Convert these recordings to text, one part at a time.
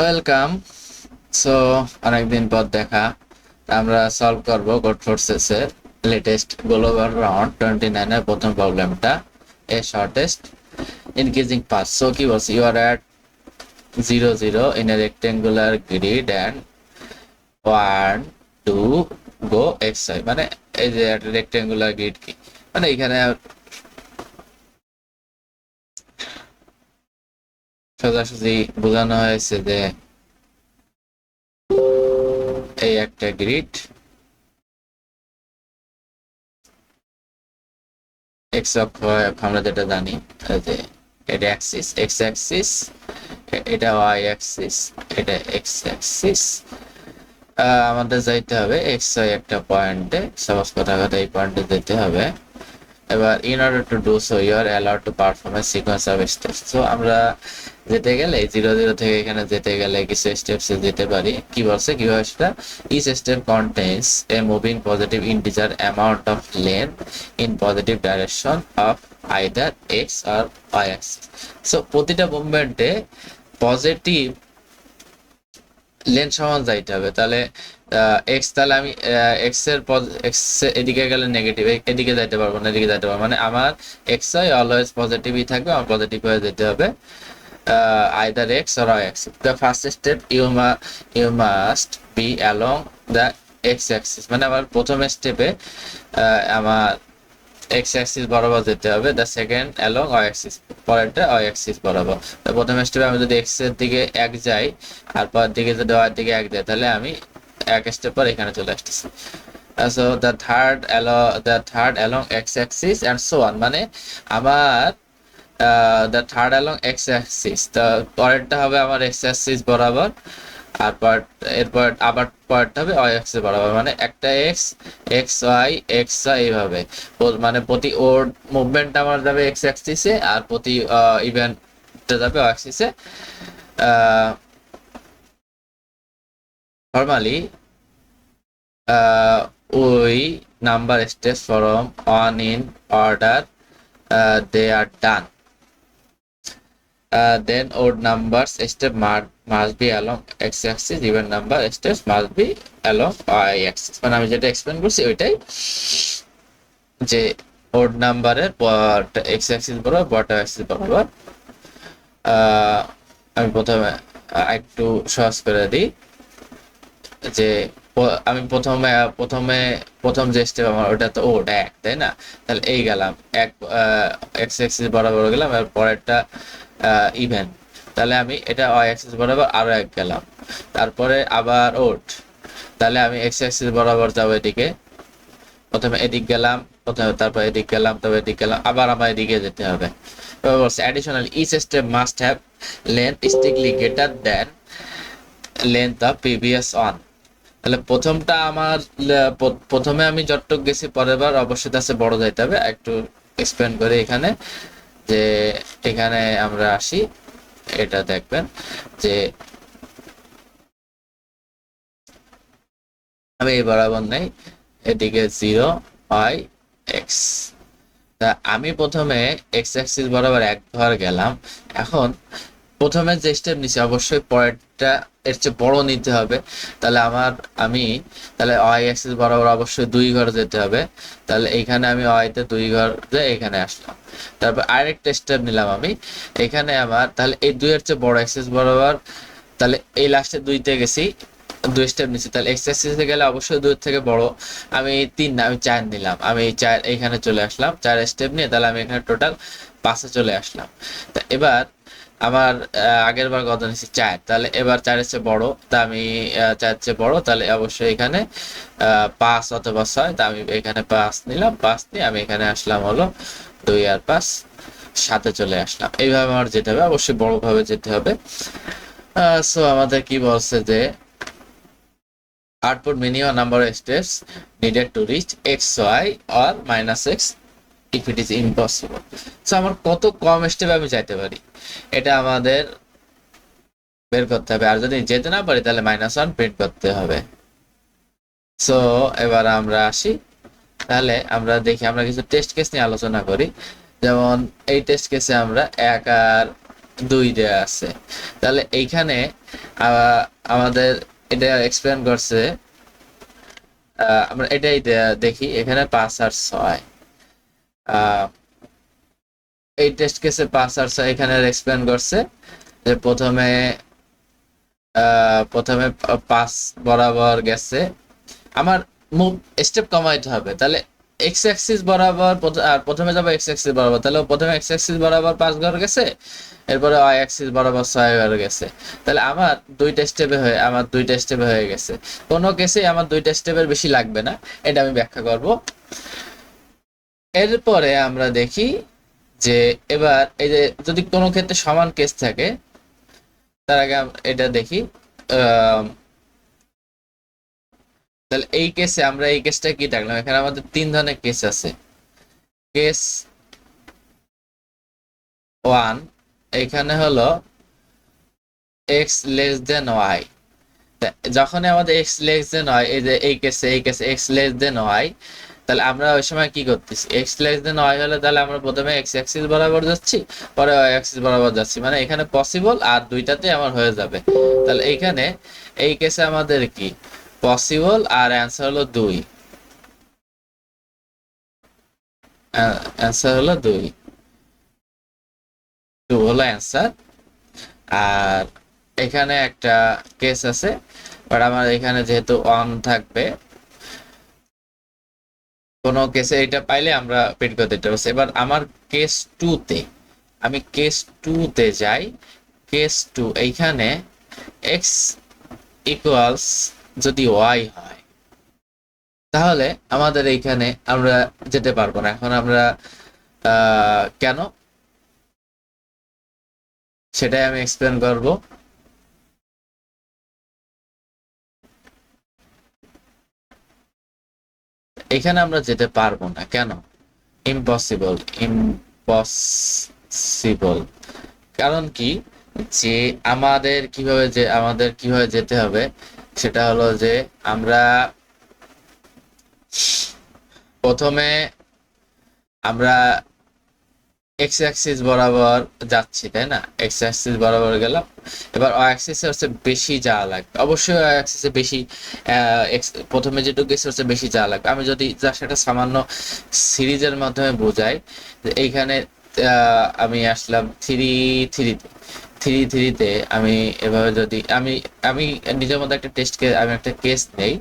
Welcome. So অনেকদিন পর দেখা। আমরা সলভ করব কোড ফোর্সেসের লেটেস্ট গ্লোবাল রাউন্ড 29 এর প্রথম প্রবলেমটা, a shortest increasing path. So কি বলছি, you are at 0 0 in a rectangular grid and 1 2 go x i. মানে এই যে রেক্টেঙ্গুলার গ্রিড কি, মানে এখানে সোজাসুজি বোঝানো হয়েছে যে এই একটা গ্রিড, এক্স অক্ষ আমরা যেটা জানি যে এটা অ্যাক্সিস, এক্স অ্যাক্সিস, এটা ওয়াই অ্যাক্সিস, এটা এক্স অ্যাক্সিস। আমাদের যাইতে হবে এক্স ওয়াই একটা পয়েন্টে, সাপোজ কথা এই পয়েন্টে যেতে হবে। এবার in order to do so you are allowed to perform a sequence of steps. তো আমরা যেতে গেলে 0 0 থেকে এখানে যেতে গেলে কিছু স্টেপসে যেতে পারি। কি বলছে, কিভাবে সেটা, each step contains a moving positive integer amount of length in positive direction of either x or y axis. So প্রতিটা মুভমেন্টে পজিটিভ লেন্থ সমান যাইতে হবে। তাহলে এক্স, তাহলে আমি এক্স এর এক্স এদিকে গেলে নেগেটিভ, এদিকে যাইতে পারবো না, এদিকে যাইতে পারবো, মানে আমার এক্স ওয়াই অলওয়েজ পজিটিভই থাকবে, আমার পজিটিভ হয়ে যেতে হবে either x or y axis. The first step you must be along the x axis, মানে আমার প্রথম স্টেপে আমার x axis বরাবর যেতে হবে। the second along y axis, পরেরটা y axis বরাবর। তো প্রথম স্টেপে আমি যদি x এর দিকে 1 যাই আর পরের দিকে যদি y এর দিকে 1 যাই, তাহলে আমি এক স্টেপ পর এখানে চলে আসতেছি। so the third along x axis and so on, মানে আমার the third along x axis, তো পরেরটা হবে আমার x axis বরাবর, আর এরপর আবার পরেরটা হবে y axis বরাবর, মানে একটা x x y x y এইভাবে, মানে প্রতি ওর মুভমেন্ট আমার যাবে x axis-এ আর প্রতি ইভেন্টটা যাবে y axis-এ। নরমালি ওই number steps from on in order they are done. Then odd numbers step must be along x-axis, even number steps must be along y-axis. মানে আমি যেটা এক্সপ্লেন করছি ওইটাই, যে odd নাম্বারের x-axis বরাবর, বটম অ্যাক্সিস বরাবর। আমি প্রথমে একটু সহজ করে দিই যে আমি প্রথম যে স্টেপ আমার ওটা তো ওড এক, তাই না? তাহলে এই গেলাম এক এক্স অ্যাক্সিস বরাবর গেলাম, আর পরেরটা ইভেন, তাহলে আমি এটা ওয়াই অ্যাক্সিস বরাবর আরো এক গেলাম, তারপরে আবার ওড, তাহলে আমি এক্স অ্যাক্সিস বরাবর যাবো এদিকে, প্রথমে এদিক গেলাম, তারপর এদিক গেলাম, তবে এদিক গেলাম, আবার আমার এদিকে যেতে হবে। Additional each step must have length strictly greater than length of previous one. তাহলে প্রথমটা আমার প্রথমে আমি যতটুক গেছি, পরের বার অবশ্যই তার চেয়ে বড় যাইতে হবে। একটু এক্সপ্লেন করে এখানে, যে এখানে আমরা আসি, এটা দেখবেন যে আমি এই বরাবর নেই, এদিকে 0 y x, তা আমি প্রথমে এক্স অ্যাক্সিস বরাবর একবার গেলাম। এখন প্রথমে যে স্টেপ নিছি অবশ্যই পরেরটা এর চেয়ে বড় নিতে হবে, তাহলে তাহলে ওয়াই অ্যাক্সিস বরাবর অবশ্যই 2 ঘর যেতে হবে। তাহলে এইখানে আমি ওয়াইতে 2 ঘর দিয়ে এখানে আসলাম, তারপর আরেকটা স্টেপ নিলাম আমি এখানে আমার, তাহলে এই 2 এর চেয়ে বড় অ্যাক্সিস বরাবর, তাহলে এই লাস্টে 2-তে গেছি, 2 স্টেপ নিছি, তাহলে এক্স অ্যাক্সিসে গেলে অবশ্যই 2 থেকে বড়। আমি 3 না, আমি 4 নিলাম, আমি 4 এখানে চলে আসলাম, 4 স্টেপ নিয়ে, তাহলে আমি এখানে টোটাল 5-এ চলে আসলাম। তা এবার আমার আগের বার কত নিয়েছি 4, তাহলে এবার 4-এর চেয়ে বড়, তা আমি 4-এর চেয়ে বড়, তাহলে অবশ্যই এখানে 5 অথবা 6, তা আমি এখানে 5 নিলাম, 5 নিয়ে আমি এখানে আসলাম হলো 2 আর 5 7-এ চলে আসলাম। এইভাবে আমার যেতে হবে, অবশ্যই বড় ভাবে যেতে হবে। সো আমাদের কি বলছে যে output minimum number of steps needed to reach x y or minus x if it is impossible. So আমার কত কম স্টেপ আমি যাইতে পারি এটা আমাদের বের করতে হবে, আর যদি যেতে না পারি তাহলে -1 প্রিন্ট করতে হবে। সো এবার আমরা আসি, তাহলে আমরা দেখি, আমরা কিছু টেস্ট কেস নিয়ে আলোচনা করি। যেমন এই টেস্ট কেসে আমরা 1 আর 2 দেয়া আছে, তাহলে এইখানে আমাদের এটা এক্সপ্লেন করছে, আমরা এটাই দেখি এখানে 5 আর 6, এই টেস্ট কেসে 5 আর 6 এখানে এক্সপ্লেন করছে যে প্রথমে 5 বরাবর গেছে। আমার মুভ স্টেপ কমাইতে হবে, তাহলে এক্স অ্যাক্সিস বরাবর আর প্রথমে যাবো এক্স অ্যাক্সিস বরাবর, তাহলে প্রথমে এক্স অ্যাক্সিস বরাবর 5 ঘর গেছে, এরপরে ওয়াই অ্যাক্সিস বরাবর 6 ঘর গেছে। তাহলে আমার দুইটা স্টেপে হয়ে গেছে। কোনো কেসে আমার দুইটা স্টেপের বেশি লাগবে না, এটা আমি ব্যাখ্যা করব। এরপরে আমরা দেখি যে এবার এই যে যদি কোনো ক্ষেত্রে সমান কেস থাকে, তার আগে এটা দেখি। তাহলে এই কেসে আমরা এই কেসটা কি রাখলাম, এখানে আমাদের 3 ধরনের কেস আছে। কেস 1 এখানে হলো এক্স লেস দেন ওয়াই। যখনই আমাদের এক্স লেস দেন ওয়াই, এই যে এই কেসে এক্স লেস দেন ওয়াই, তাহলে আমরা ওই সময় কি করতেছি, এক্স লেস দেন ওয়াই হলে তাহলে আমরা প্রথমে এক্স অ্যাক্সিস বরাবর যাচ্ছি, পরে ওয়াই অ্যাক্সিস বরাবর যাচ্ছি, মানে এখানে পসিবল আর দুইটাতে আমার হয়ে যাবে। তাহলে এইখানে এই কেসে আমাদের কি পসিবল আর অ্যান্সার হলো 2, অ্যান্সার হলো 2 হলো অ্যান্সার। আর এখানে একটা কেস আছে, বাট আমার এখানে যেহেতু অন থাকবে, কোনো কেসে এটা পাইলে আমরা প্রিন্ট করে দিতে পারছি। এবার আমার কেস 2 তে, আমি কেস 2 তে যাই। কেস 2 এইখানে এক্স ইকুয়ালস যদি ওয়াই হয়, তাহলে আমাদের এইখানে আমরা যেতে পারবো না। এখন আমরা কেন, সেটাই আমি এক্সপ্লেন করব। এখানে আমরা যেতে পারবো না কেন, ইম্পসিবল। কারণ কি, যে আমাদের কিভাবে যেতে হবে, সেটা হলো যে আমরা প্রথমে আমরা এক্স অ্যাক্সিস বরাবর যাচ্ছি, তাই না? এক্স অ্যাক্সিস বরাবর গেলাম, এবার ওয়াই অ্যাক্সিসে হচ্ছে বেশি যাওয়া লাগবে, অবশ্যই ওয়াই অ্যাক্সিসে বেশি, প্রথমে যেটুকু গেছে হচ্ছে বেশি যাওয়া লাগবে। আমি যদি যা সেটা সামান্য সিরিজের মাধ্যমে বোঝাই, যে এইখানে আমি আসলাম থ্রি থ্রিতে আমি এভাবে যদি আমি আমি নিজের মধ্যে একটা আমি একটা কেস নেই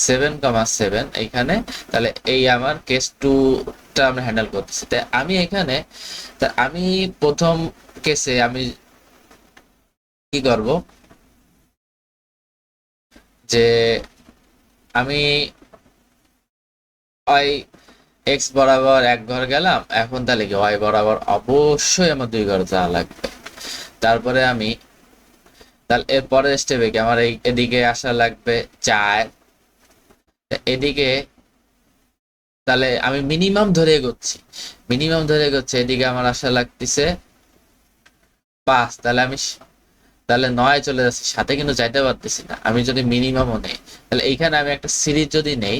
7,7 এইখানে, তাহলে এই আমার কেস 2টা আমরা হ্যান্ডেল করতেছি। তাই আমি প্রথম কেসে আমি কি করব, যে আমি ওই এক্স বরাবর 1 ঘর গেলাম, এখন তাহলে কি ওয়াই বরাবর অবশ্যই আমার 2 ঘর যাওয়া লাগবে। তারপরে আমি তাহলে এর পরের স্টেপে কি আমার এদিকে আসা লাগবে 4, এদিকে তাহলে আমি মিনিমাম ধরে এগোচ্ছি, এদিকে আমার আসা লাগতেছে 5, তাহলে 9 চলে যাচ্ছে, সাথে কিন্তু যাইতে পারতেছি না। আমি যদি মিনিমামও নেই, তাহলে এইখানে আমি একটা সিরিজ যদি নেই,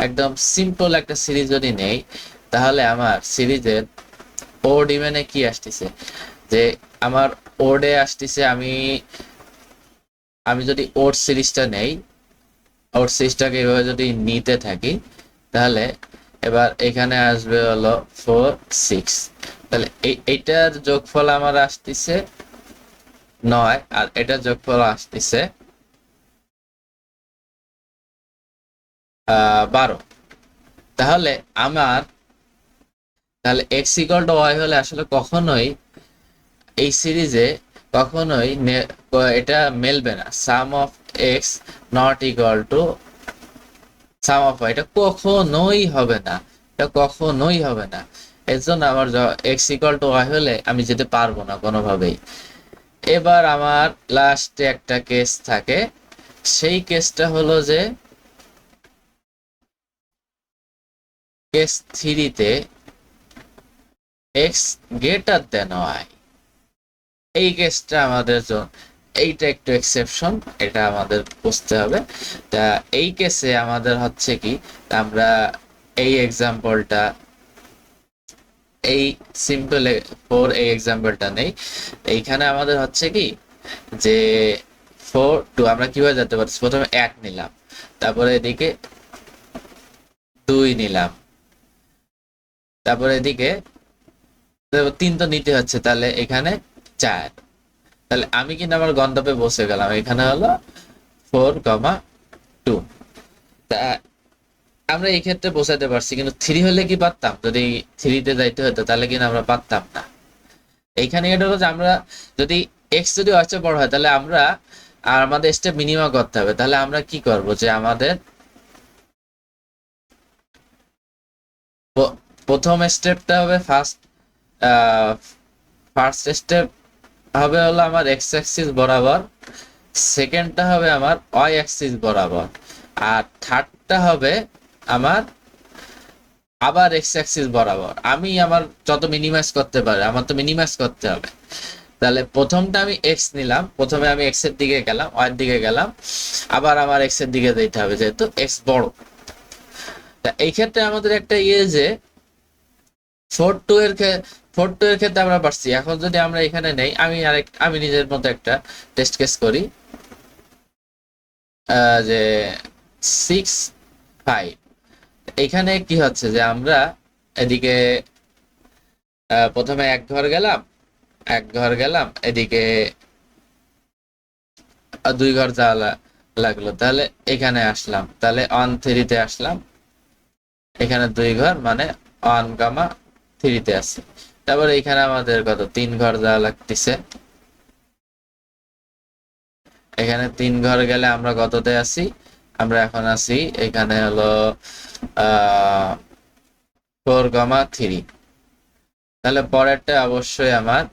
একদম সিম্পল একটা সিরিজ যদি নেই, তাহলে আমার সিরিজের ও ডিমেনে কি আসতেছে, যে আমার ওডে আসতেছে, আমি যদি ওর সিরিজটা নেই, ওর সিরিজটাকে এভাবে যদি নিতে থাকি, তাহলে এবার এখানে আসবে হলো 4, 6, তাহলে এইটার যোগফল আমার আসতেছে 9, আর এটার যোগফল আসতেছে 12। তাহলে এক্স ইকুয়াল টু ওয়াই হলে আসলে কখনোই এই সিরিজে এটা মেলবে না, sum of X not equal to sum of Y, এটা কখনোই হবে না। এর জন্য আমার এক্স ইকুয়াল টু ওয়াই হলে আমি যেতে পারবো না কোনোভাবেই। এবার আমার লাস্টে একটা কেস থাকে, সেই কেসটা হলো যে কেস 3তে এক্স গ্রেটার দেন ওয়াই। এই কেসটা আমাদের জন্য, এইটা একটু এক্সেপশন, এটা আমাদের বুঝতে হবে। তা এই কেসে আমাদের হচ্ছে কি, আমরা এই এক্সাম্পলটা, এই সিম্পল এই এক্সাম্পলটা নেই। এইখানে আমাদের হচ্ছে কি, যে 4 2 আমরা কিভাবে যেতে পারছি, প্রথমে 1 নিলাম, তারপরে এদিকে 2 নিলাম, তারপরে এদিকে 3 তো নিতে হচ্ছে, তাহলে এখানে 4। তাহলে আমি কিন্তু আমার গন্তব্যে বসে গেলাম, এখানে হলো 4,2। তা আমরা এই ক্ষেত্রে বোঝাতে পারছি, কিন্তু 3 হলে কি পারতাম, যদি 3-তে যাইতে হতো তাহলে কিন্তু আমরা পারতাম না। এইখানে এটা হলো যে আমরা যদি এক্স যদি অচে বড় হয়, তাহলে আমরা আর আমাদের স্টেপ মিনিমাম করতে হবে। তাহলে আমরা কি করব, যে আমাদের প্রথম স্টেপটা হবে ফার্স্ট স্টেপ হবে হলো আমার এক্স অ্যাক্সিস বরাবর, সেকেন্ডটা হবে আমার ওয়াই অ্যাক্সিস বরাবর, আর থার্ডটা হবে আমার আবার এক্স অ্যাক্সিস বরাবর। আমি আমার যত মিনিমাইজ করতে পারি, আমার তো মিনিমাইজ করতে হবে। তাহলে প্রথমটা আমি এক্স নিলাম, প্রথমে আমি এক্স এর দিকে গেলাম, ওয়াই এর দিকে গেলাম, আবার আমার এক্স এর দিকে যেতে হবে যেহেতু এক্স বড়। তা এই ক্ষেত্রে আমাদের একটা যে 4 2 এর 4 2 এর ক্ষেত্রে আমরা পারছি। এখন যদি আমরা এখানে নেই, আমি নিজের মতো একটা টেস্ট কেস করি, যে 6 5। এখানে কি হচ্ছে যে আমরা এদিকে প্রথমে এক ঘর গেলাম, এদিকে 2 ঘর যাওয়া লাগলো, তাহলে এখানে আসলাম, তাহলে 1 3-তে আসলাম, এখানে 2 ঘর মানে 1,3-তে আছে। তারপরে এখানে আমাদের কত 3 ঘর যাওয়া লাগতেছে, এখানে 3 ঘর গেলে আমরা কততে আছি, আমরা এখন আছি এখানে হলো 4,3। তাহলে পরেরটা অবশ্যই আমার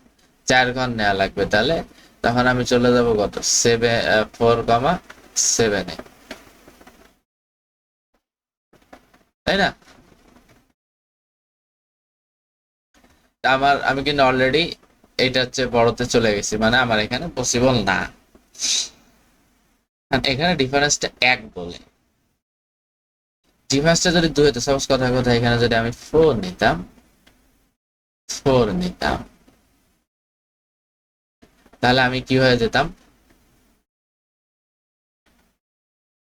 4 ঘর নেওয়া লাগবে, তাহলে তখন আমি চলে যাব কত 4,7-এ, তাই না? আমি কিন্তু অলরেডি এটা হচ্ছে বড়তে চলে গেছি, মানে আমার এখানে পসিবল না। এখানে ডিফারেন্সটা 1 বলে, ডিফারেন্সটা যদি 2 হতো, সাপোজ কথা কথা এখানে যদি আমি 4 নিতাম, তাহলে আমি কি হয়ে যেতাম,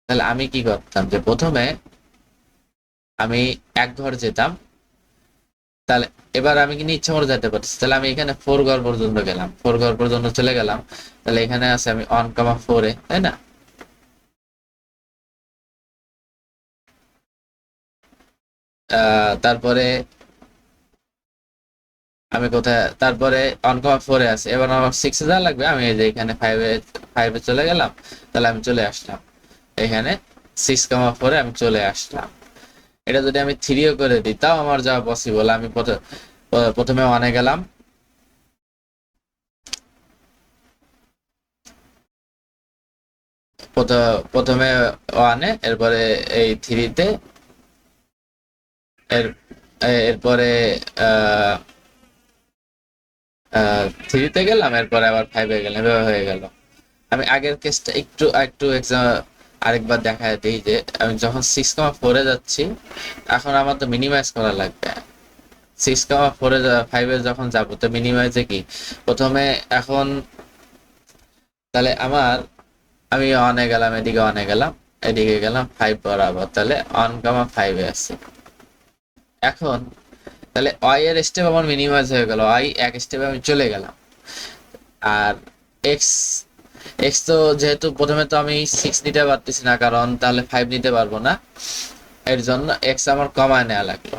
তাহলে আমি কি করতাম, যে প্রথমে আমি 1 ঘর যেতাম, তাহলে এবার আমি কিন্তু ইচ্ছা মতো যেতে পারছি, তাহলে আমি এখানে 4 ঘর পর্যন্ত গেলাম, 4 ঘর পর্যন্ত চলে গেলাম, তাহলে এখানে আছে আমি 1,4-এ, তাই না? তারপরে আমি কোথায়, তারপরে 1,4-এ আছে, এবার আমার 6-এ যা লাগবে, আমি এই যে এখানে 5-এ চলে গেলাম, তাহলে আমি চলে আসলাম এখানে 6,4-এ আমি চলে আসলাম। এটা যদি আমি 3-ও করে দিই তাও আমার যাওয়া পসিবল। আমি প্রথমে 1-এ গেলাম, প্রথমে 1-এ, এরপরে এই 3-তে, এর এরপরে আহ 3-তে গেলাম, এরপরে আবার 5-এ গেলাম, এভাবে হয়ে গেল। আমি আগের কেসটা একটু একটু আরেকবার দেখায় দিই, যে আমি যখন 6,4-এ যাচ্ছি, এখন আমার তো মিনিমাইজ করা লাগবে। 6,4-এ 5-এ যখন যাবো, তো মিনিমাইজে কি প্রথমে এখন, তাহলে আমি 1-এ গেলাম, এদিকে 1-এ গেলাম, এদিকে গেলাম 5 বরাবর, তাহলে 1,5-এ আছে। এখন তাহলে ওয়াই এর স্টেপ আমার মিনিমাইজ হয়ে গেল, ওয়াই এক স্টেপে আমি চলে গেলাম। আর এক্স এক্স তো যেহেতু প্রথমে তো আমি 6 নিতে পারতেছি না, কারণ তাহলে 5 নিতে পারবো না, এর জন্য এক্স আমার কমায় নেওয়া লাগলো।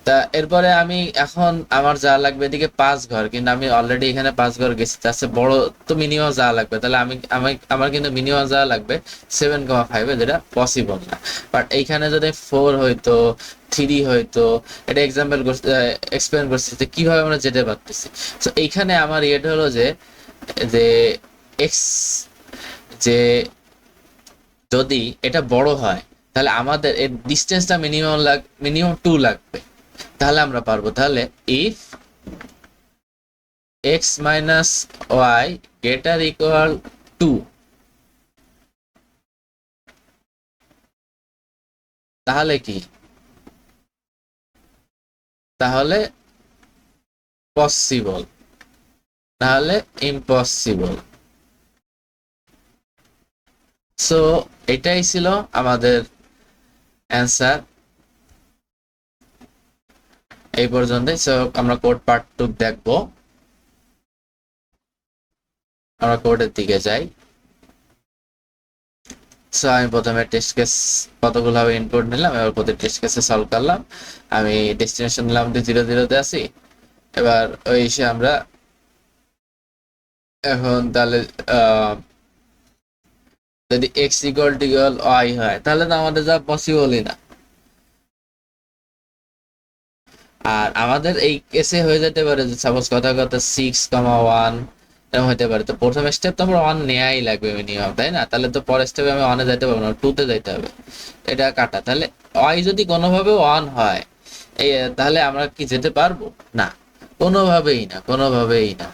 তা এরপরে আমি এখন আমার যা লাগবে এদিকে 5 ঘর, কিন্তু আমি অলরেডি এখানে 5 ঘর গেছি, তার চেয়ে বড় তো মিনিমাম যা লাগবে, তাহলে আমার কিন্তু মিনিমাম যা লাগবে 7,5-এ, যেটা পসিবল না। বাট এইখানে যদি 4 হইতো, 3 হইতো, এটা এক্সাম্পল এক্সপ্লেন করছি যে কিভাবে আমরা যেতে পারতেছি। তো এইখানে আমার ইয়েটা হলো যে যে এক্স, যে যদি এটা বড় হয়, তাহলে আমাদের এর ডিস্টেন্সটা মিনিমাম 2 লাগবে, তাহলে আমরা পারবো। তাহলে if x minus y greater equal 2, তাহলে কি, তাহলে পসিবল, তাহলে ইম্পসিবল। সো এটাই ছিল আমাদের অ্যান্সার এই পর্যন্তই। সো আমরা কোড পার্ট 2 দেখবো। আমরা কোডের দিকে যাই। সো আমি প্রথমে টেস্ট কেস কতগুলো হবে ইনপুট নিলাম, এবার প্রতি টেস্ট কেসে সলভ করলাম। আমি ডেস্টিনেশন নিলাম 0 0-তে আছি। এবার ওই এসে আমরা এখন তাহলে যদি x equal to equal y হয় তাহলে তো আমাদের যা পসিবলই না। আর আমাদের এই কেসে হয়ে যেতে পারে যে সাপোজ কথা কথা 6,1 এরকম হতে পারে। তো প্রথম স্টেপ তো আমরা 1 নেয়াই লাগবে মিনিমাম, তাই না? তাহলে তো পরের স্টেপে আমি 1-এ যেতে পারবো না, 2-তে যেতে হবে। এটা কাটা। তাহলে ওয়াই যদি কোনোভাবে 1 হয় এই তাহলে আমরা কি যেতে পারবো না? কোনোভাবেই না, কোনোভাবেই না।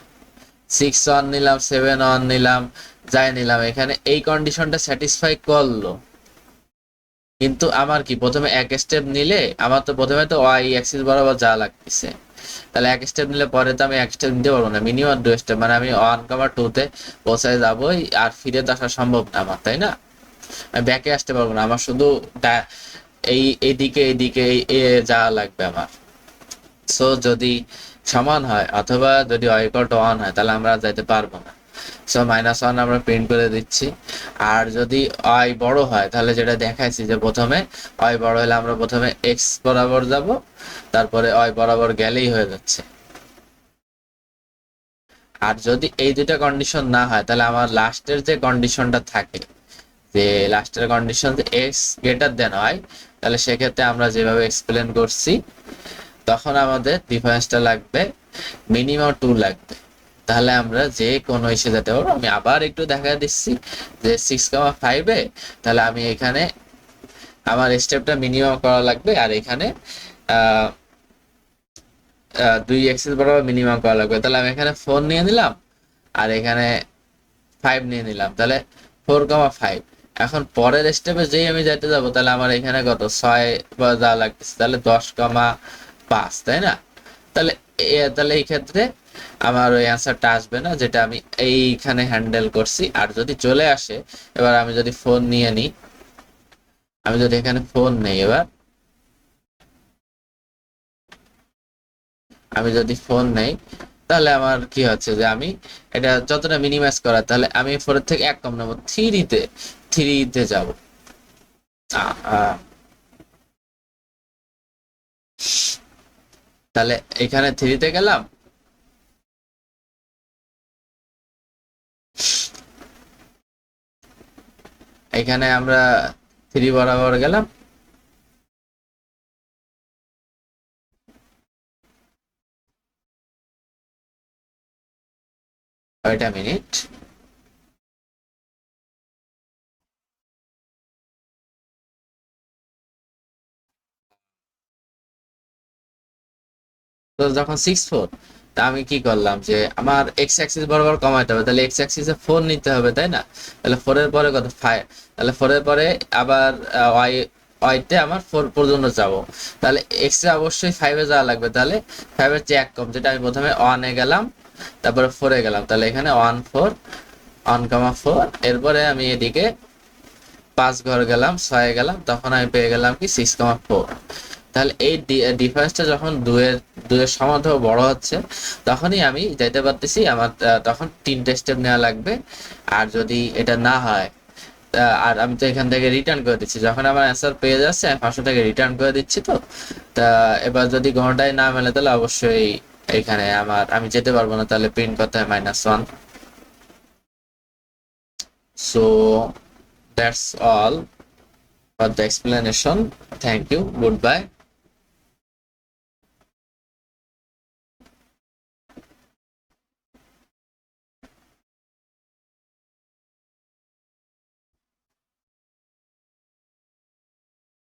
6-1 নিলাম, 7-1 নিলাম, যাই নিলাম, এখানে এই কন্ডিশনটা স্যাটিসফাই করলো। কিন্তু আমার কি প্রথমে এক স্টেপ নিলে আমার তো প্রথমে তো ওয়াই অ্যাক্সিস বরাবর যা লাগতেছে, তাহলে এক স্টেপ নিলে পরে তো আমি এক স্টেপ নিতে পারবো না, মিনিমাম 2 স্টেপ, মানে আমি 1,2-তে পৌঁছায় যাবোই, আর ফিরে তো আসা সম্ভব না আমার, তাই না? আমি ব্যাকে আসতে পারবো না, আমার শুধু এই এইদিকে এইদিকে যা লাগবে আমার। সো যদি সমান হয় অথবা যদি y ইকুয়াল টু 1 হয় তাহলে আমরা যাইতে পারবো না। সো -1 আমরা প্রিন্ট করে দিচ্ছি। আর যদি y বড় হয় তাহলে যেটা দেখাইছি যে প্রথমে y বড় হলে আমরা প্রথমে x বরাবর যাব, তারপরে y বরাবর গেলেই হয়ে যাচ্ছে। আর যদি এই দুইটা কন্ডিশন না হয় তাহলে আমার লাস্টের যে কন্ডিশনটা থাকে, যে লাস্টের condition x greater than y, তাহলে সেক্ষেত্রে আমরা যেভাবে এক্সপ্লেন করছি তখন আমাদের ডিফারেন্সটা লাগবে মিনিমাম 2 লাগবে। তাহলে আমরা যে কোনো ইস্যু যেতে পারবো। আমি আবার একটু দেখা দিচ্ছি যে 6,5-এ তাহলে আমি এখানে আমার স্টেপটা মিনিমাম করা লাগবে, আর এখানে 2 এক্সিস বরাবর মিনিমাম করা লাগবে। তাহলে আমি এখানে 4 নিয়ে নিলাম আর এখানে 5 নিয়ে নিলাম, তাহলে 4,5। এখন পরের স্টেপে যেই আমি যাইতে যাব তাহলে আমার এখানে কত 6 বা যা লাগতেছে, তাহলে 10,5, তাই না? তাহলে তাহলে এই ক্ষেত্রে আমার ওই অ্যান্সারটা আসবে না যেটা আমি এইখানে হ্যান্ডেল করছি। আর যদি চলে আসে, এবার আমি যদি ফোন নিয়ে নিই, আমি যদি এখানে ফোন নেই, এবার আমি যদি ফোন নেই তাহলে আমার কি হচ্ছে যে আমি এটা যতটা মিনিমাইজ করা, তাহলে আমি 4-এর থেকে 1 কম নেবো, 3-তে যাবো। তাহলে এখানে 3-তে গেলাম, এখানে আমরা 3 বরাবর গেলাম, কয়টা মিনিট? তো যখন 6-4, তা আমি কি করলাম যে আমার এক্স অ্যাক্সিস বরাবর কমাইতে হবে, তাহলে এক্স অ্যাক্সিসে 4 নিতে হবে, তাই না? তাহলে 4-এর পরে কত 5, তাহলে 4-এর পরে আবার ওয়াই ওয়াইতে আমার 4 পর্যন্ত যাব, তাহলে এক্স এ অবশ্যই 5-এ যাওয়া লাগবে। তাহলে 5-এর চেয়ে 1 কম, যেটা আমি প্রথমে 1-এ গেলাম তারপরে 4-এ গেলাম, তাহলে এখানে 1,4 এরপরে আমি এদিকে 5 ঘর গেলাম, 6-এ গেলাম, তখন আমি পেয়ে গেলাম কি 6,4। তাহলে এই ডিফারেন্সটা যখন দুয়ের সমান অথবা বড় হচ্ছে তখনই আমি যেতে পারতেছি, আমার তখন 3টে স্টেপ নেওয়া লাগবে। আর যদি এটা না হয়, আর আমি তো এখান থেকে রিটার্ন করে দিচ্ছি, যখন আমার অ্যান্সার পেয়ে যাচ্ছে আমি 500 টাকা রিটার্ন করে দিচ্ছি। তো তা এবার যদি কোনোটাই না মেলে তাহলে অবশ্যই এখানে আমি যেতে পারবো না, তাহলে প্রিন্ট করতে হয় -1। So that's all for the explanation. Thank you. Goodbye.